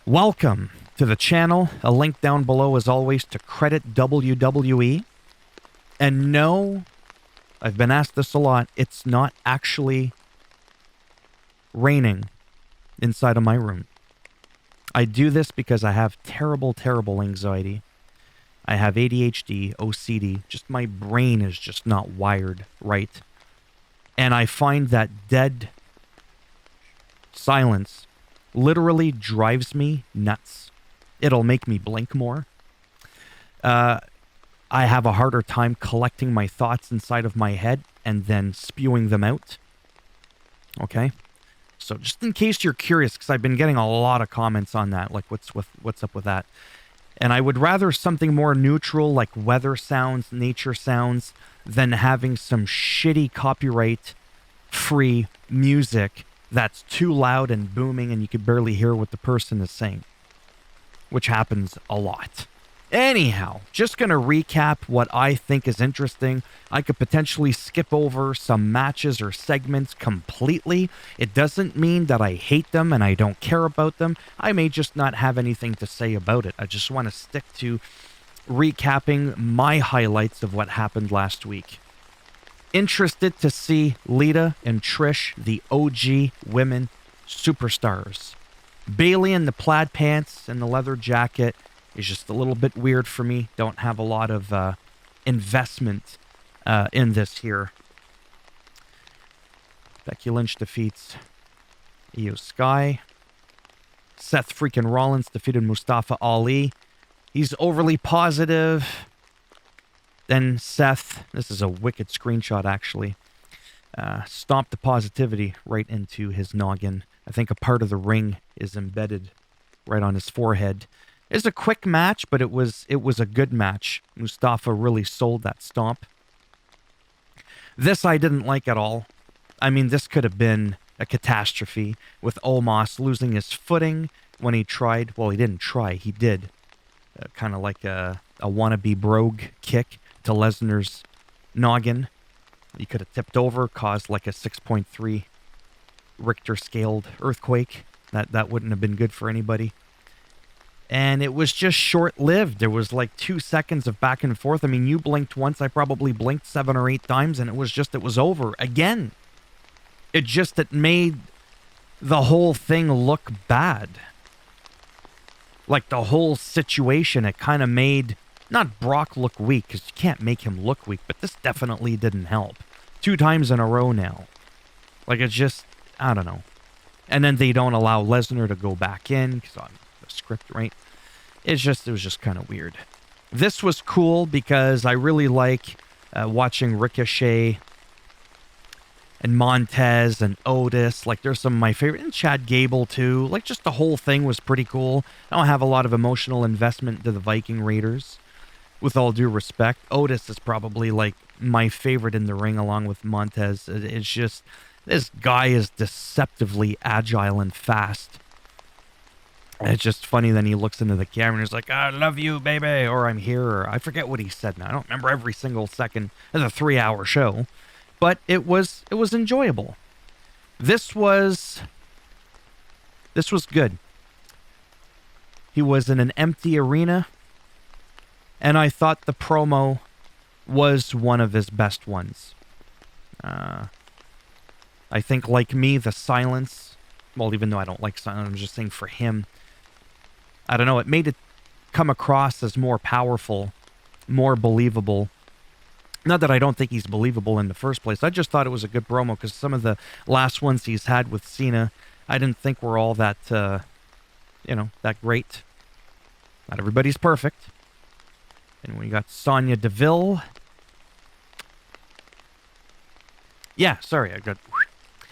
Welcome to the channel. A link down below, as always, to credit WWE. And no, I've been asked this a lot, it's not actually raining inside of my room. I do this because I have terrible, terrible anxiety. I have ADHD, OCD, just my brain is just not wired right. And I find that dead silence literally drives me nuts. It'll make me blink more. I have a harder time collecting my thoughts inside of my head and then spewing them out. Okay? So just in case you're curious, because I've been getting a lot of comments on that, like what's up with that. And I would rather something more neutral, like weather sounds, nature sounds, than having some shitty copyright-free music that's too loud and booming and you can barely hear what the person is saying, which happens a lot. Anyhow, just going to recap what I think is interesting. I could potentially skip over some matches or segments completely. It doesn't mean that I hate them and I don't care about them. I may just not have anything to say about it. I just want to stick to recapping my highlights of what happened last week. Interested to see Lita and Trish, the OG women superstars. Bayley in the plaid pants and the leather jacket is just a little bit weird for me. Don't have a lot of investment in this here. Becky Lynch defeats Io Sky. Seth freaking Rollins defeated Mustafa Ali. He's overly positive. Then Seth, this is a wicked screenshot actually, stomped the positivity right into his noggin. I think a part of the ring is embedded right on his forehead. It's a quick match, but it was a good match. Mustafa really sold that stomp. This I didn't like at all. I mean, this could have been a catastrophe with Omos losing his footing when he tried. Well, he didn't try. He did. Kind of like a wannabe brogue kick to Lesnar's noggin. He could have tipped over, caused like a 6.3 Richter scaled earthquake. That wouldn't have been good for anybody. And it was just short-lived. There was like 2 seconds of back and forth. I mean, you blinked once. I probably blinked 7 or 8 times, and it was over again. It made the whole thing look bad. Like the whole situation, it kind of made, not Brock look weak, because you can't make him look weak, but this definitely didn't help. 2 times in a row now. Like it's just, I don't know. And then they don't allow Lesnar to go back in, because on the script, right? It was just kind of weird. This was cool because I really like watching Ricochet and Montez and Otis. Like there's some of my favorite, and Chad Gable too. Like just the whole thing was pretty cool. I don't have a lot of emotional investment to the Viking Raiders, with all due respect. Otis is probably like my favorite in the ring along with Montez. It's just, this guy is deceptively agile and fast. It's just funny. Then he looks into the camera and he's like, I love you, baby, or I'm here, or I forget what he said now. I don't remember every single second. It's a 3-hour show. But it was enjoyable. This was good. He was in an empty arena, and I thought the promo was one of his best ones. I think, like me, the silence, well, even though I don't like silence, I'm just saying for him, I don't know, it made it come across as more powerful, more believable. Not that I don't think he's believable in the first place. I just thought it was a good promo because some of the last ones he's had with Cena, I didn't think were all that, that great. Not everybody's perfect. And we got Sonya Deville. Yeah, sorry, I got...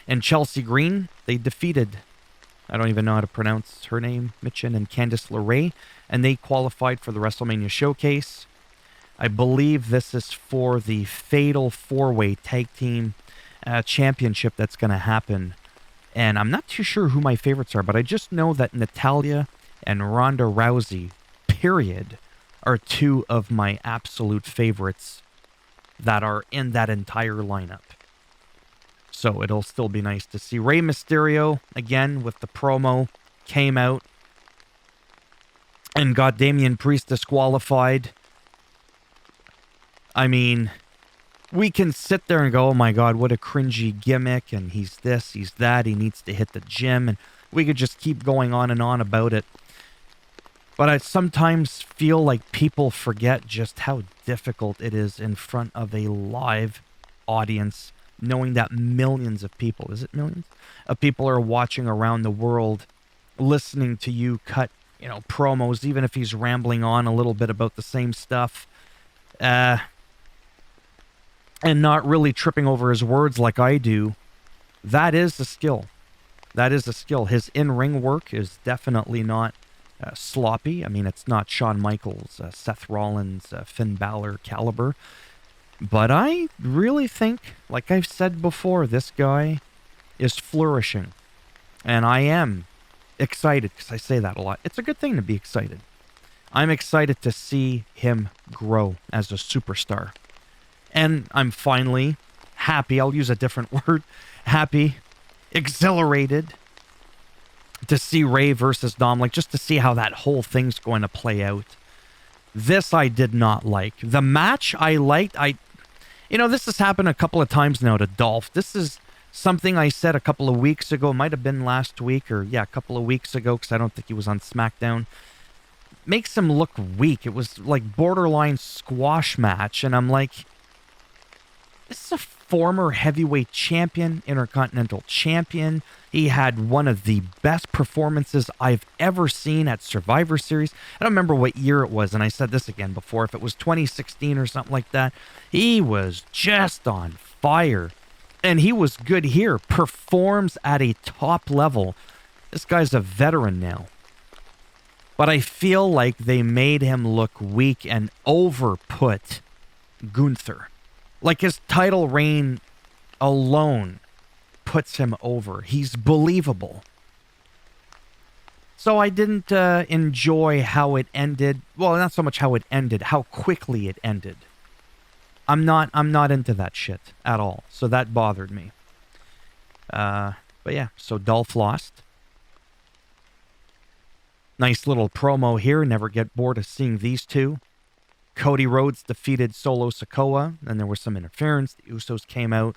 And Chelsea Green, they defeated, I don't even know how to pronounce her name, Michin and Candice LeRae, and they qualified for the WrestleMania Showcase. I believe this is for the Fatal 4-Way Tag Team Championship that's going to happen. And I'm not too sure who my favorites are, but I just know that Natalya and Ronda Rousey, period, are 2 of my absolute favorites that are in that entire lineup. So it'll still be nice to see. Rey Mysterio, again, with the promo, came out and got Damian Priest disqualified. I mean, we can sit there and go, oh my God, what a cringy gimmick, and he's this, he's that, he needs to hit the gym, and we could just keep going on and on about it. But I sometimes feel like people forget just how difficult it is in front of a live audience, knowing that millions of people, is it millions? Of people are watching around the world, listening to you cut, promos, even if he's rambling on a little bit about the same stuff. And not really tripping over his words like I do. That is a skill. That is a skill. His in-ring work is definitely not sloppy. I mean, it's not Shawn Michaels, Seth Rollins, Finn Balor caliber. But I really think, like I've said before, this guy is flourishing. And I am excited, because I say that a lot. It's a good thing to be excited. I'm excited to see him grow as a superstar. And I'm finally happy, I'll use a different word, happy, exhilarated to see Ray versus Dom, just to see how that whole thing's going to play out. This I did not like. The match I liked, this has happened a couple of times now to Dolph. This is something I said a couple of weeks ago, might have been last week, or a couple of weeks ago, because I don't think he was on SmackDown. Makes him look weak. It was like borderline squash match, and I'm like, this is a former heavyweight champion, Intercontinental champion. He had one of the best performances I've ever seen at Survivor Series. I don't remember what year it was, and I said this again before, if it was 2016 or something like that. He was just on fire. And he was good here. Performs at a top level. This guy's a veteran now. But I feel like they made him look weak and overput Gunther. Like his title reign alone puts him over. He's believable. So I didn't enjoy how it ended. Well, not so much how it ended, how quickly it ended. I'm not into that shit at all. So that bothered me. But yeah, so Dolph lost. Nice little promo here. Never get bored of seeing these two. Cody Rhodes defeated Solo Sikoa, and there was some interference. The Usos came out.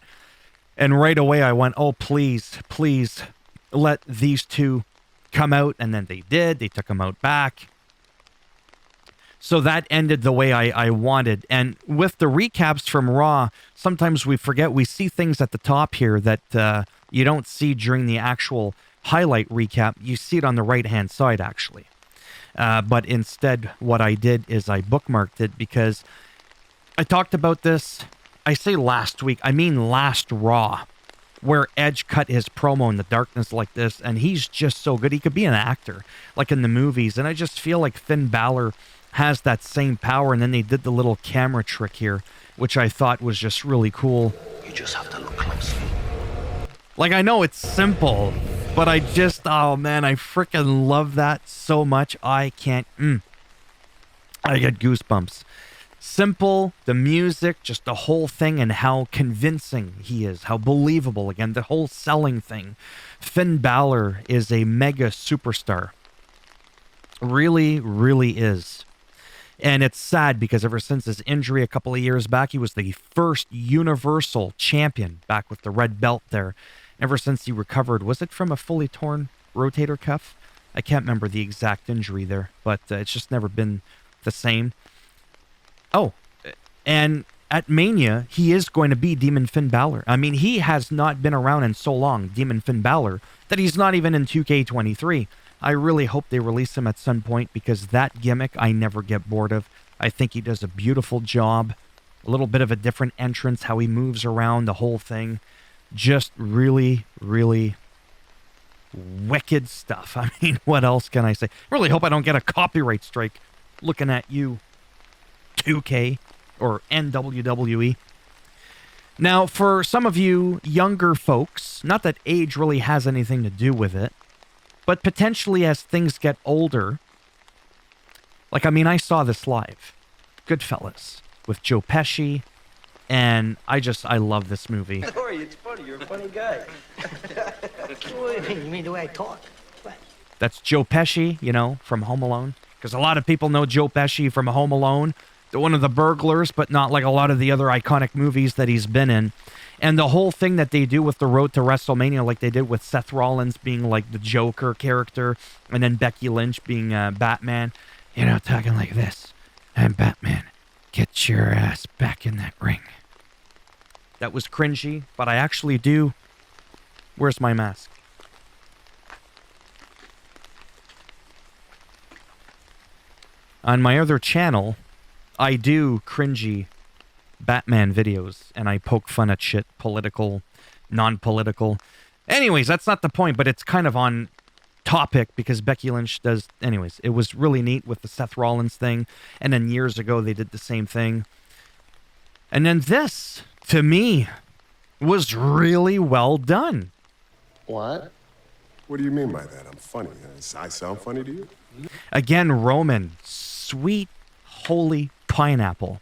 And right away I went, oh, please, please let these two come out. And then they did. They took them out back. So that ended the way I wanted. And with the recaps from Raw, sometimes we forget we see things at the top here that you don't see during the actual highlight recap. You see it on the right-hand side, actually. But instead, what I did is I bookmarked it because I talked about this, I say last week, I mean last Raw, where Edge cut his promo in the darkness like this, and he's just so good. He could be an actor, like in the movies, and I just feel like Finn Balor has that same power, and then they did the little camera trick here, which I thought was just really cool. You just have to look closely. Like, I know it's simple, but I just, oh man, I freaking love that so much. I can't, I get goosebumps. Simple, the music, just the whole thing, and how convincing he is, how believable, again, the whole selling thing. Finn Balor is a mega superstar. Really, really is. And it's sad because ever since his injury a couple of years back, he was the first Universal Champion back with the red belt there. Ever since he recovered, was it from a fully torn rotator cuff? I can't remember the exact injury there, but it's just never been the same. Oh, and at Mania, he is going to be Demon Finn Balor. I mean, he has not been around in so long, Demon Finn Balor, that he's not even in 2K23. I really hope they release him at some point because that gimmick I never get bored of. I think he does a beautiful job. A little bit of a different entrance, how he moves around, the whole thing. Just really, really wicked stuff. I mean, what else can I say? I really hope I don't get a copyright strike looking at you, 2K or NWWE. Now, for some of you younger folks, not that age really has anything to do with it, but potentially as things get older, like, I mean, I saw this live, Goodfellas, with Joe Pesci, and I love this movie. Sorry, it's funny. You're a funny guy. What do you mean? You mean the way I talk? What? That's Joe Pesci, you know, from Home Alone. Because a lot of people know Joe Pesci from Home Alone, one of the burglars, but not like a lot of the other iconic movies that he's been in. And the whole thing that they do with the road to WrestleMania, like they did with Seth Rollins being like the Joker character, and then Becky Lynch being Batman, you know, talking like this. I'm Batman. Get your ass back in that ring. That was cringy, but I actually do. Where's my mask? On my other channel, I do cringy Batman videos, and I poke fun at shit, political, non-political. Anyways, that's not the point, but it's kind of on topic because Becky Lynch does... Anyways, it was really neat with the Seth Rollins thing, and then years ago they did the same thing. And then this, to me, was really well done. What? What do you mean by that? I'm funny. I sound funny to you? Again, Roman, sweet, holy pineapple.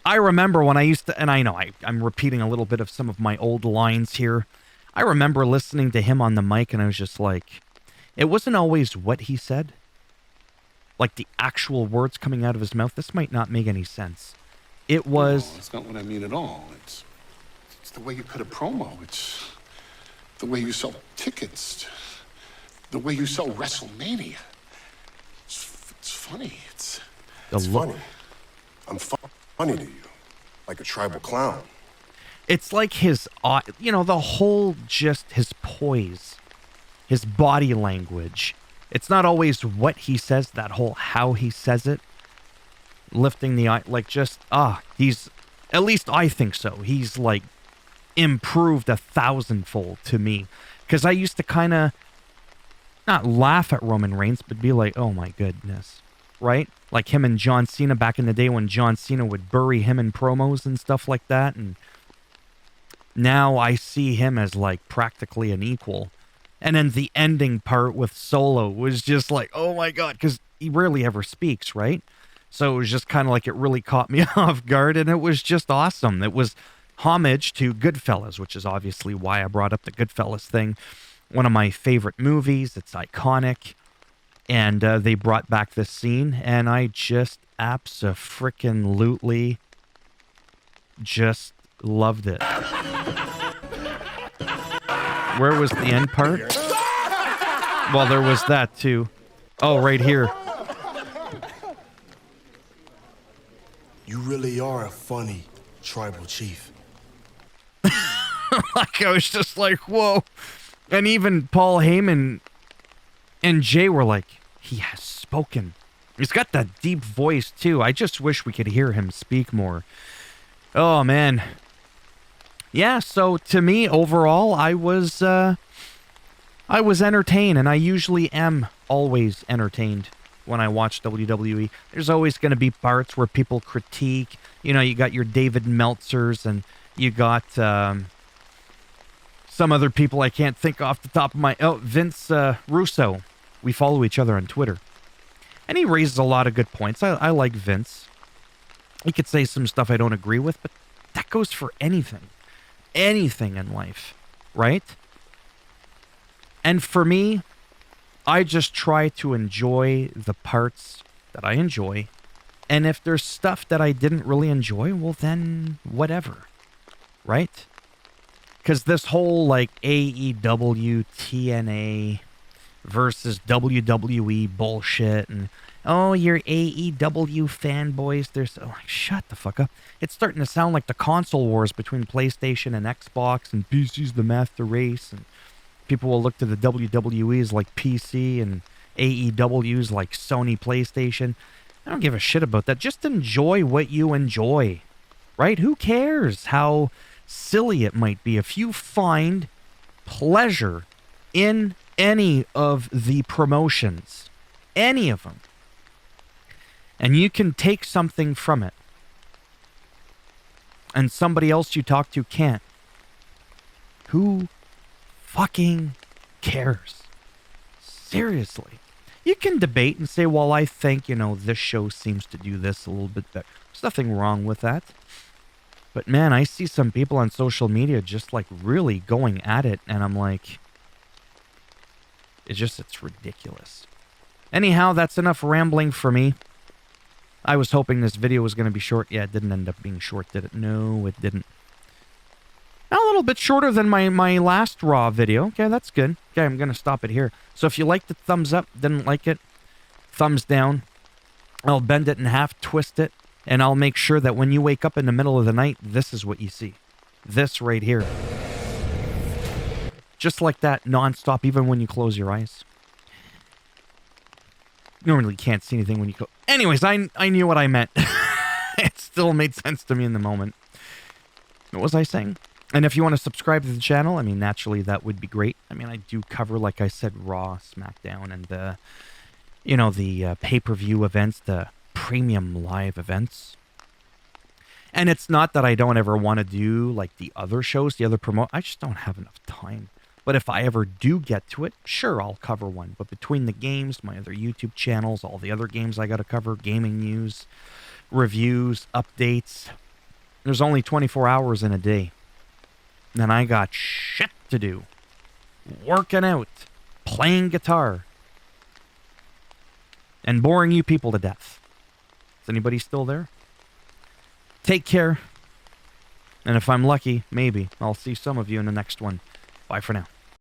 I remember when I used to, and I know I'm repeating a little bit of some of my old lines here. I remember listening to him on the mic and I was just like, it wasn't always what he said. Like the actual words coming out of his mouth. This might not make any sense. It was... No, that's not what I mean at all. It's the way you cut a promo. It's the way you sell tickets. The way you sell WrestleMania. It's funny. It's funny. I'm funny to you. Like a tribal clown. It's like his, you know, the whole just his poise, his body language. It's not always what he says, that whole how he says it. Lifting the eye, like just, he's, at least I think so. He's like improved 1,000-fold to me. Because I used to kind of not laugh at Roman Reigns, but be like, oh my goodness. Right? Like him and John Cena back in the day when John Cena would bury him in promos and stuff like that. And now I see him as like practically an equal. And then the ending part with Solo was just like, oh my God, because he rarely ever speaks, right? So it was just kind of like it really caught me off guard, and it was just awesome. It was homage to Goodfellas, which is obviously why I brought up the Goodfellas thing. One of my favorite movies. It's iconic. And they brought back this scene, and I just abso-freaking-lutely just loved it. Where was the end part? Well, there was that too. Oh, right here. You really are a funny tribal chief. Like, I was just like, whoa. And even Paul Heyman and Jay were like, he has spoken. He's got that deep voice too. I just wish we could hear him speak more. Oh, man. Yeah, so to me, overall, I was entertained, and I usually am always entertained when I watch WWE. There's always going to be parts where people critique. You know, you got your David Meltzers, and you got some other people I can't think off the top of my... Oh, Vince Russo. We follow each other on Twitter. And he raises a lot of good points. I like Vince. He could say some stuff I don't agree with, but that goes for anything. Anything in life, right? And for me, I just try to enjoy the parts that I enjoy. And if there's stuff that I didn't really enjoy, well then, whatever. Right? Because this whole, like, AEW, TNA versus WWE bullshit, and, oh, you're AEW fanboys, there's, oh, shut the fuck up. It's starting to sound like the console wars between PlayStation and Xbox, and PC's the master race, and people will look to the WWE as like PC, and AEW's like Sony PlayStation. I don't give a shit about that. Just enjoy what you enjoy, right? Who cares how silly it might be? If you find pleasure in any of the promotions, any of them, and you can take something from it, and somebody else you talk to can't, who fucking cares? Seriously. You can debate and say, well, I think, you know, this show seems to do this a little bit better. There's nothing wrong with that. But man, I see some people on social media just like really going at it, and I'm like, it's ridiculous. Anyhow, that's enough rambling for me. I was hoping this video was going to be short. Yeah, it didn't end up being short, did it? No, it didn't. A little bit shorter than my last Raw video. Okay, that's good. Okay, I'm going to stop it here. So if you liked it, thumbs up. Didn't like it, thumbs down. I'll bend it in half, twist it, and I'll make sure that when you wake up in the middle of the night, this is what you see. This right here. Just like that, non-stop, even when you close your eyes. You normally can't see anything when you close. Anyways, I knew what I meant. It still made sense to me in the moment. What was I saying? And if you want to subscribe to the channel, I mean, naturally, that would be great. I mean, I do cover, like I said, Raw, SmackDown, and the pay-per-view events, the premium live events. And it's not that I don't ever want to do, like, the other shows, the other promote. I just don't have enough time. But if I ever do get to it, sure, I'll cover one. But between the games, my other YouTube channels, all the other games I got to cover, gaming news, reviews, updates, there's only 24 hours in a day. And I got shit to do. Working out, playing guitar, and boring you people to death. Is anybody still there? Take care. And if I'm lucky, maybe I'll see some of you in the next one. Bye for now.